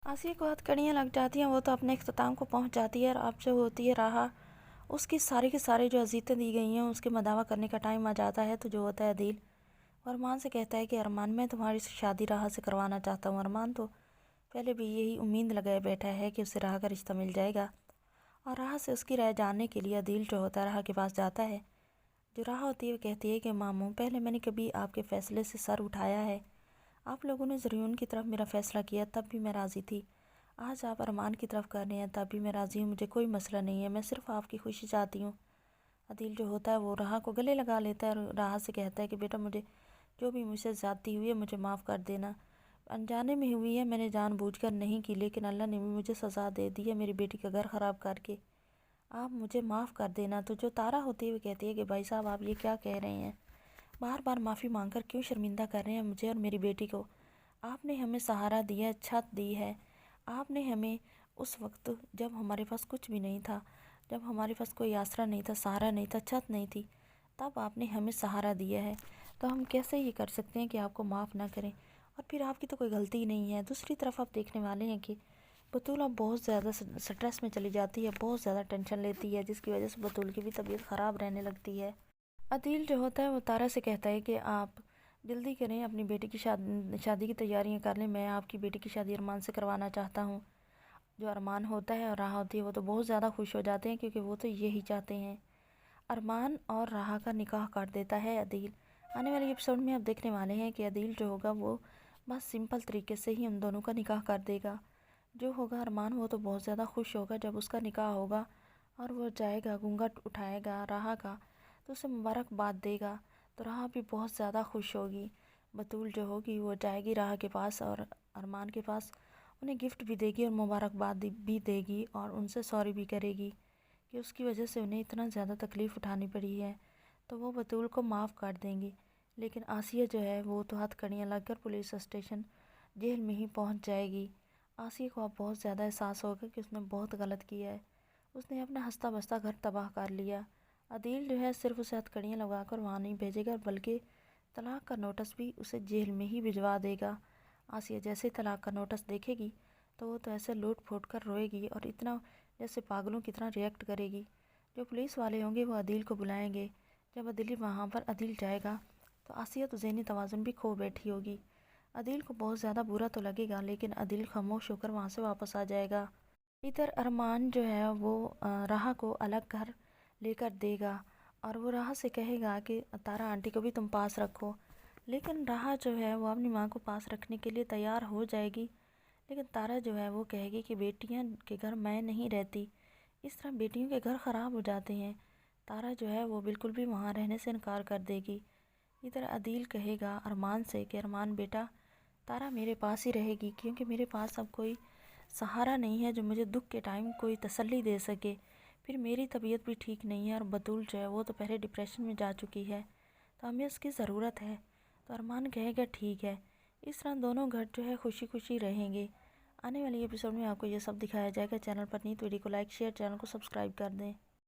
आसिया को हथकड़ियाँ लग जाती हैं। वो तो अपने इख्तिताम को पहुंच जाती है और अब जो होती है राहा, उसकी सारी की सारी जो अज़ीज़ें दी गई हैं उसके मदावा करने का टाइम आ जाता है। तो जो होता है अदील अरमान से कहता है कि अरमान, मैं तुम्हारी शादी राहा से करवाना चाहता हूँ। अरमान तो पहले भी यही उम्मीद लगाए बैठा है कि उसे राहा का रिश्ता मिल जाएगा और राहा से उसकी राय जानने के लिए अदील जो होता है राहा के पास जाता है। जो राहा होती है वो कहती है कि मामू, पहले मैंने कभी आपके फ़ैसले से सर उठाया है। आप लोगों ने ज़रूर की तरफ मेरा फ़ैसला किया तब भी मैं राज़ी थी। आज आप अरमान की तरफ कर रहे हैं तब भी मैं राज़ी हूँ। मुझे कोई मसला नहीं है, मैं सिर्फ़ आपकी खुशी चाहती हूँ। अदील जो होता है वो राहा को गले लगा लेता है और राहा से कहता है कि बेटा, मुझे जो भी मुझसे ज़्यादती हुई है मुझे माफ़ कर देना। अनजाने में हुई है, मैंने जानबूझकर नहीं की, लेकिन अल्लाह ने भी मुझे सज़ा दे दी है मेरी बेटी का घर ख़राब करके। आप मुझे माफ़ कर देना। तो जो तारा होती है वो कहती है कि भाई साहब, आप ये क्या कह रहे हैं? बार बार माफ़ी मांगकर क्यों शर्मिंदा कर रहे हैं मुझे और मेरी बेटी को? आपने हमें सहारा दिया, छत दी है। आपने हमें उस वक्त जब हमारे पास कुछ भी नहीं था, जब हमारे पास कोई आसरा नहीं था, सहारा नहीं था, छत नहीं थी, तब आपने हमें सहारा दिया है। तो हम कैसे ये कर सकते हैं कि आपको माफ़ ना करें? और फिर आपकी तो कोई गलती ही नहीं है। दूसरी तरफ आप देखने वाले हैं कि बतूल अब बहुत ज़्यादा स्ट्रेस में चली जाती है, बहुत ज़्यादा टेंशन लेती है, जिसकी वजह से बतूल की भी तबीयत ख़राब रहने लगती है। अदील जो होता है वो तारा से कहता है कि आप जल्दी करें, अपनी बेटी की शादी की तैयारियां कर लें। मैं आपकी बेटी की शादी अरमान से करवाना चाहता हूँ। जो अरमान होता है और राहा होती है वो तो बहुत ज़्यादा खुश हो जाते हैं, क्योंकि वो तो यही चाहते हैं। अरमान और राहा का निकाह कर देता है अदील। आने वाले एपिसोड में आप देखने वाले हैं कि अदील जो होगा वो बस सिंपल तरीके से ही उन दोनों का निकाह कर देगा। जो होगा अरमान वो तो बहुत ज़्यादा खुश होगा जब उसका निकाह होगा और वो जाएगा, घूंघट उठाएगा राहा का, तो उसे मुबारकबाद देगा। तो राहा भी बहुत ज़्यादा खुश होगी। बतूल जो होगी वो जाएगी राहा के पास और अरमान के पास, उन्हें गिफ्ट भी देगी और मुबारकबाद भी देगी और उनसे सॉरी भी करेगी कि उसकी वजह से उन्हें इतना ज़्यादा तकलीफ़ उठानी पड़ी है। तो वो बतूल को माफ़ कर देंगी। लेकिन आसिया जो है वो तो हथकड़ियाँ लगकर पुलिस स्टेशन, जेल में ही पहुंच जाएगी। आसिया को अब बहुत ज़्यादा एहसास होगा कि उसने बहुत गलत किया है। उसने अपना हंसता बसता घर तबाह कर लिया। अदील जो है सिर्फ उसे हथकड़ियाँ लगाकर वहाँ नहीं भेजेगा, बल्कि तलाक का नोटिस भी उसे जेल में ही भिजवा देगा। आसिया जैसे तलाक का नोटिस देखेगी तो वो तो ऐसे लूट फूट कर रोएगी और इतना जैसे पागलों की तरह रिएक्ट करेगी। जो पुलिस वाले होंगे वो अदील को बुलाएंगे। जब अदील वहाँ पर अदील जाएगा तो आसिया तो ज़हनी तवाज़ुन भी खो बैठी होगी। अदील को बहुत ज़्यादा बुरा तो लगेगा, लेकिन अदील खामोश होकर वहाँ से वापस आ जाएगा। इधर अरमान जो है वो राहा को अलग घर लेकर देगा और वो राहा से कहेगा कि तारा आंटी को भी तुम पास रखो। लेकिन राहा जो है वो अपनी माँ को पास रखने के लिए तैयार हो जाएगी, लेकिन तारा जो है वो कहेगी कि बेटियाँ के घर मैं नहीं रहती। इस तरह बेटियों के घर ख़राब हो जाते हैं। तारा जो है वो बिल्कुल भी वहाँ रहने से इनकार कर देगी। इधर अदील कहेगा अरमान से कि अरमान बेटा, तारा मेरे पास ही रहेगी, क्योंकि मेरे पास अब कोई सहारा नहीं है जो मुझे दुख के टाइम कोई तसल्ली दे सके। फिर मेरी तबीयत भी ठीक नहीं है और बतूल जो है वो तो पहले डिप्रेशन में जा चुकी है, तो हमें उसकी ज़रूरत है। तो अरमान कहेगा ठीक है। इस तरह दोनों घर जो है खुशी खुशी रहेंगे। आने वाली एपिसोड में आपको ये सब दिखाया जाएगा। चैनल पर नहीं तो वीडियो को लाइक शेयर, चैनल को सब्सक्राइब कर दें।